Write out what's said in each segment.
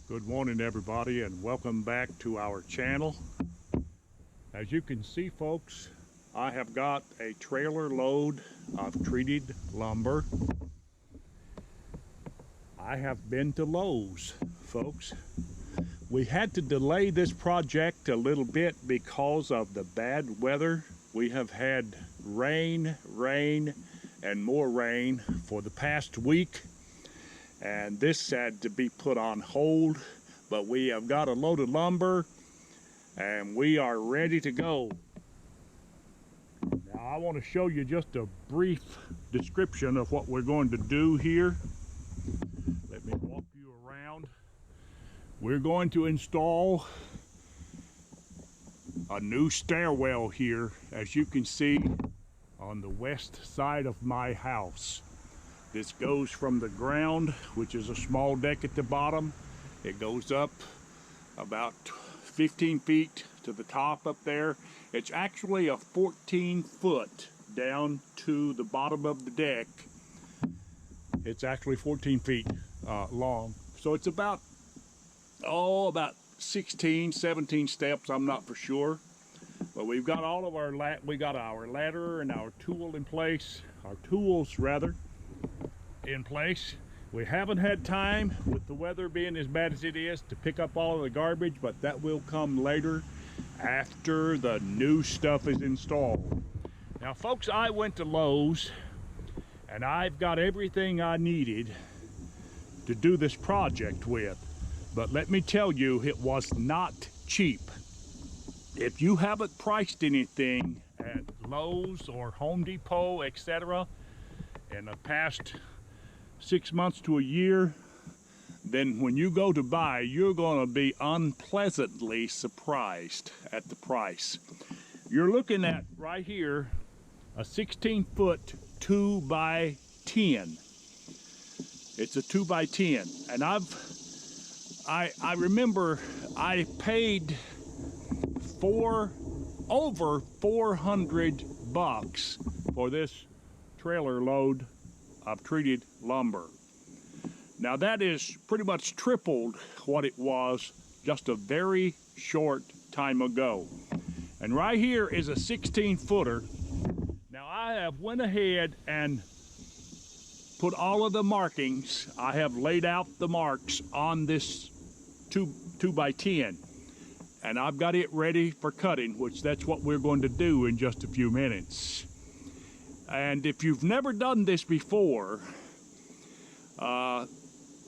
Good morning, everybody, and welcome back to our channel. As you can see, folks, I have got a trailer load of treated lumber. I have been to Lowe's, folks. We had to delay this project a little bit because of the bad weather. We have had rain, and more rain for the past week. And this had to be put on hold, but we have got a load of lumber and we are ready to go. Now I want to show you just a brief description of what we're going to do here. Let me walk you around. We're going to install a new stairwell here, as you can see, on the west side of my house. This goes from the ground, which is a small deck at the bottom. It goes up about 15 feet to the top up there. It's actually a 14 foot down to the bottom of the deck. It's actually 14 feet long. So it's about 16, 17 steps, I'm not for sure. But we've got all of our ladder and our tools in place. We haven't had time, with the weather being as bad as it is, to pick up all of the garbage, but that will come later after the new stuff is installed. Now folks, I went to Lowe's and I've got everything I needed to do this project with, but let me tell you, it was not cheap. If you haven't priced anything at Lowe's or Home Depot, etc., in the past 6 months to a year, then when you go to buy, you're going to be unpleasantly surprised at the price. You're looking at right here a 16 foot 2 by 10. It's a 2 by 10, and I remember I paid over $400 for this trailer load of treated lumber. Now that is pretty much tripled what it was just a very short time ago. And right here is a 16 footer. Now I have went ahead and put all of the markings. I have laid out the marks on this 2 by 10. And I've got it ready for cutting, which that's what we're going to do in just a few minutes. And if you've never done this before,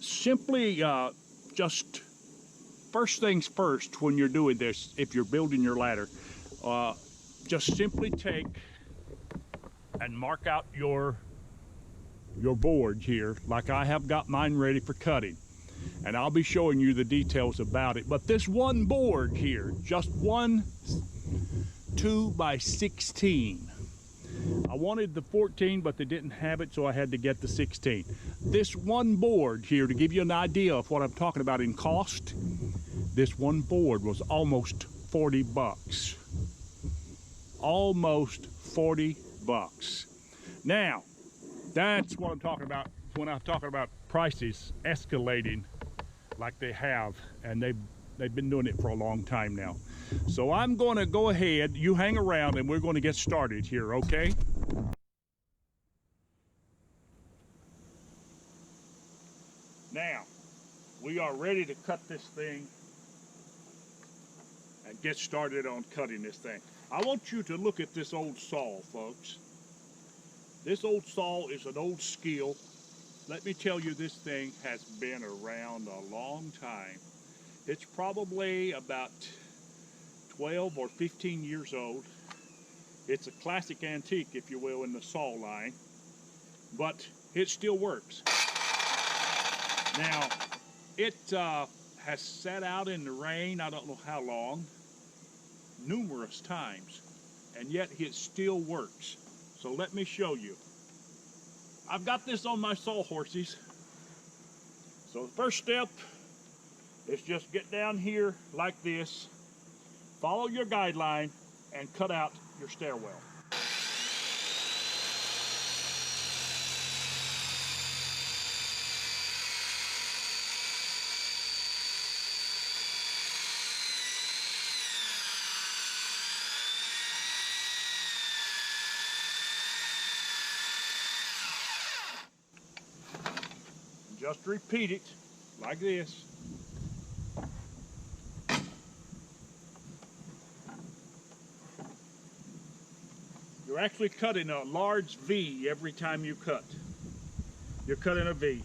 simply just first things first when you're doing this, if you're building your ladder, just simply take and mark out your board here, like I have got mine ready for cutting. And I'll be showing you the details about it. But this one board here, just one 2 by 16. I wanted the 14, but they didn't have it, so I had to get the 16. This one board here, to give you an idea of what I'm talking about in cost, this one board was almost 40 bucks. Almost 40 bucks. Now, that's what I'm talking about when I'm talking about prices escalating like they have, and they've been doing it for a long time now. So I'm going to go ahead, you hang around, and we're going to get started here, okay? Now, we are ready to cut this thing and get started on cutting this thing. I want you to look at this old saw, folks. This old saw is an old skill. Let me tell you, this thing has been around a long time. It's probably about 12 or 15 years old. It's a classic antique, if you will, in the saw line, but it still works. Now, it has sat out in the rain, I don't know how long, numerous times, and yet it still works. So let me show you. I've got this on my sawhorses. So the first step is just get down here like this, follow your guideline, and cut out your stairwell. Just repeat it like this. You're actually cutting a large V every time you cut. You're cutting a V.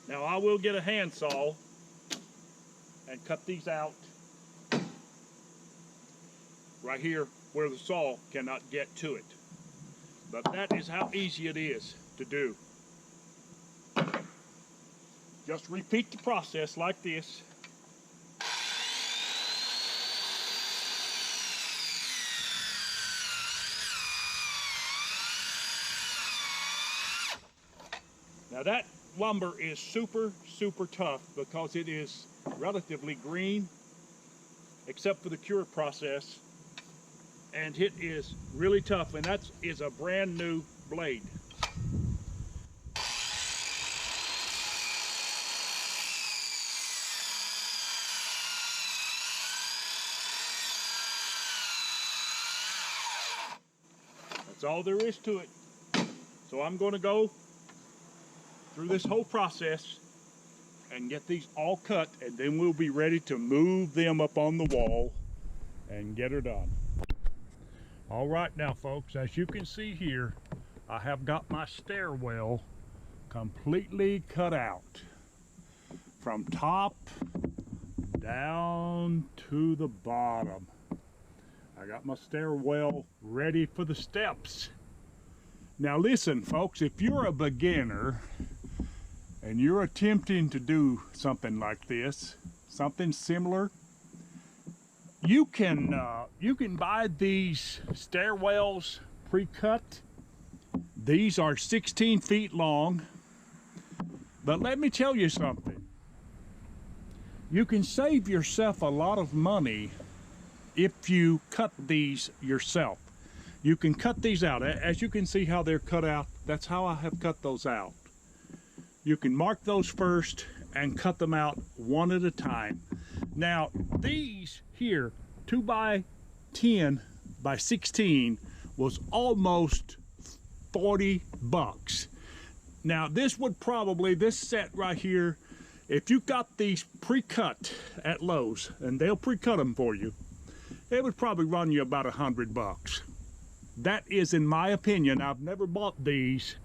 Now I will get a handsaw and cut these out right here where the saw cannot get to it. But that is how easy it is to do. Just repeat the process like this. Now that lumber is super tough because it is relatively green, except for the cure process, and it is really tough, and that is a brand new blade. That's all there is to it. So I'm going to go through this whole process and get these all cut, and then we'll be ready to move them up on the wall and get her done. All right now folks, as you can see here, I have got my stairwell completely cut out from top down to the bottom. I got my stairwell ready for the steps. Now listen folks, if you're a beginner and you're attempting to do something like this, something similar, you can buy these stairwells pre-cut. These are 16 feet long, but let me tell you something. You can save yourself a lot of money if you cut these yourself. You can cut these out. As you can see how they're cut out, that's how I have cut those out. You can mark those first and cut them out one at a time. Now these here, 2 by 10 by 16, was almost 40 bucks. Now this would probably, this set right here, if you got these pre-cut at Lowe's, and they'll pre-cut them for you, it would probably run you about 100 bucks. That is in my opinion. I've never bought these.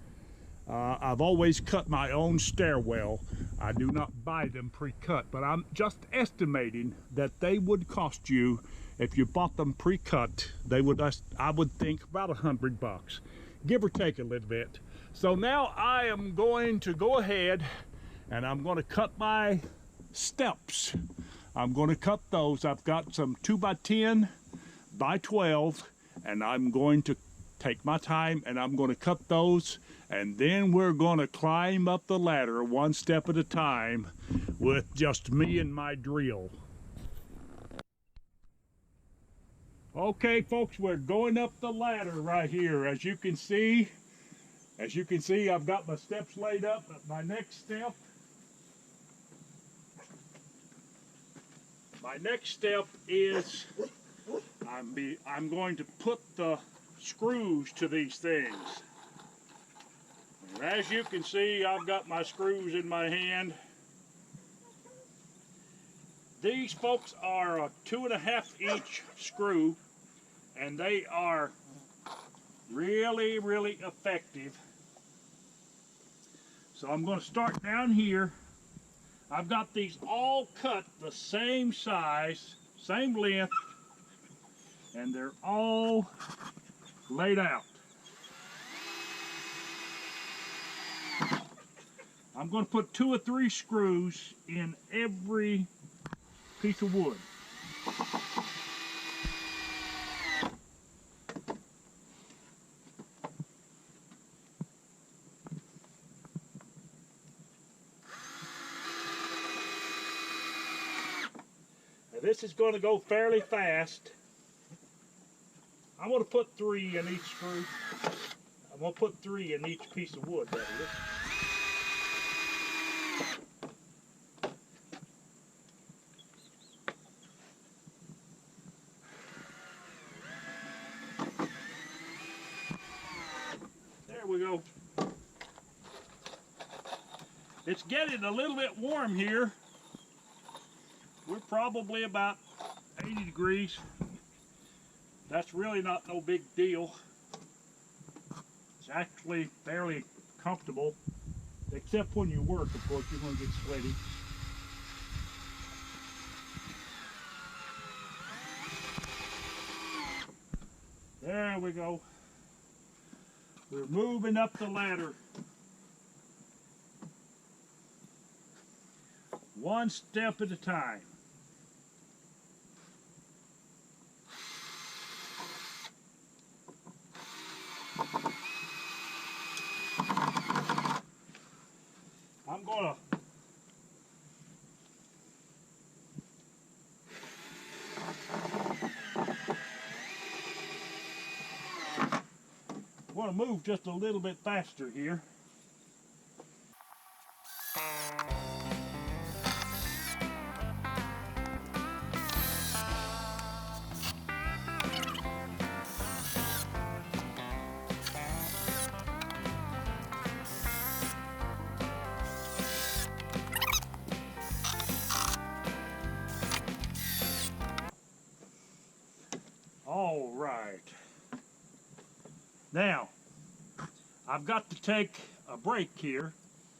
I've always cut my own stairwell. I do not buy them pre-cut, but I'm just estimating that they would cost you, if you bought them pre-cut, they would, I would think, about 100 bucks, give or take a little bit. So now I am going to go ahead and I'm going to cut my steps. I'm going to cut those. I've got some 2 by 10 by 12, and I'm going to take my time and I'm going to cut those, and then we're going to climb up the ladder one step at a time with just me and my drill. Okay folks, we're going up the ladder right here. As you can see, I've got my steps laid up. My next step is I'm going to put the screws to these things. And as you can see, I've got my screws in my hand. These folks are a 2.5 inch screw, and they are really effective. So I'm going to start down here. I've got these all cut the same size, same length, and they're all laid out. I'm going to put 2 or 3 screws in every piece of wood. Now this is going to go fairly fast. I'm going to put 3 in each screw. I'm going to put 3 in each piece of wood. That is. It's getting a little bit warm here. We're probably about 80 degrees. That's really not no big deal. It's actually fairly comfortable, except when you work, of course, you're going to get sweaty. There we go. We're moving up the ladder. One step at a time. I'm gonna move just a little bit faster here. All right. Now, I've got to take a break here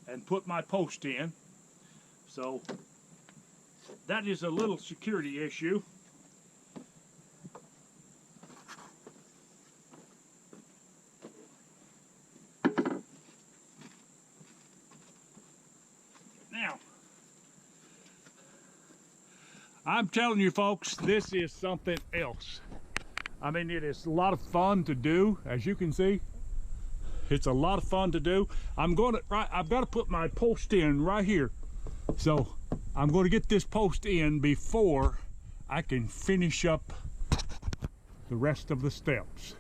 and put my post in. So that is a little security issue. Now, I'm telling you folks, this is something else. I mean, it is a lot of fun to do, as you can see. It's a lot of fun to do. I've got to put my post in right here. So I'm going to get this post in before I can finish up the rest of the steps.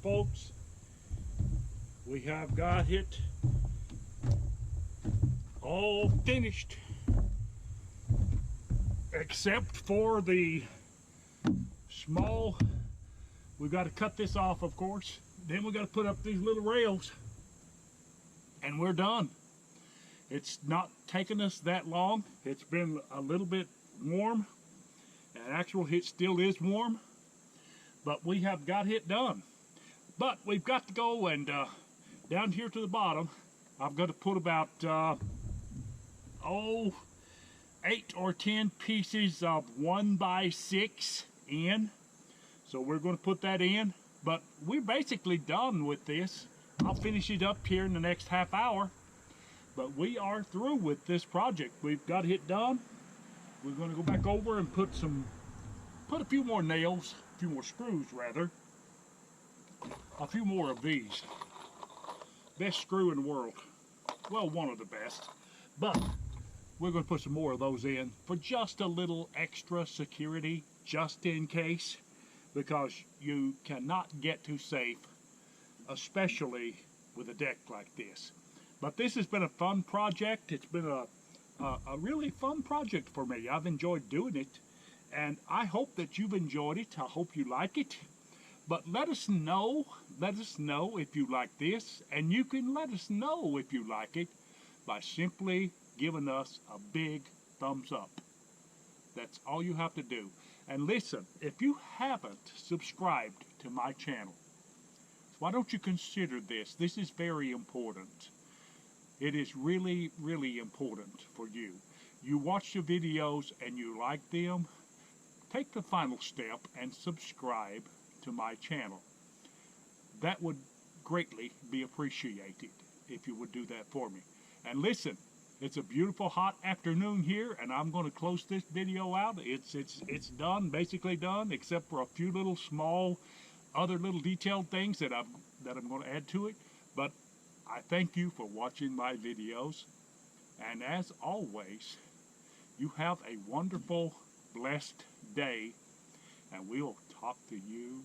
Folks, we have got it all finished except for the small. We've got to cut this off, of course. Then we got to put up these little rails and we're done. It's not taken us that long. It's been a little bit warm, and actually it still is warm, but we have got it done. But we've got to go and down here to the bottom, I've got to put about 8 or 10 pieces of 1x6 in. So we're going to put that in, but we're basically done with this. I'll finish it up here in the next half hour, but we are through with this project. We've got it done. We're going to go back over and put a few more nails, a few more screws rather. A few more of these. Best screw in the world. Well, one of the best. But we're going to put some more of those in for just a little extra security, just in case, because you cannot get too safe, especially with a deck like this. But this has been a fun project. It's been a really fun project for me. I've enjoyed doing it, and I hope that you've enjoyed it. I hope you like it. But let us know if you like this, and you can let us know if you like it by simply giving us a big thumbs up. That's all you have to do. And listen, if you haven't subscribed to my channel, why don't you consider this? This is very important. It is really, really important for you. You watch the videos and you like them, take the final step and subscribe to my channel. That would greatly be appreciated if you would do that for me. And listen, it's a beautiful hot afternoon here, and I'm going to close this video out. It's done, basically done, except for a few little small other little detailed things that I'm going to add to it. But I thank you for watching my videos, and as always, you have a wonderful, blessed day, and we'll talk to you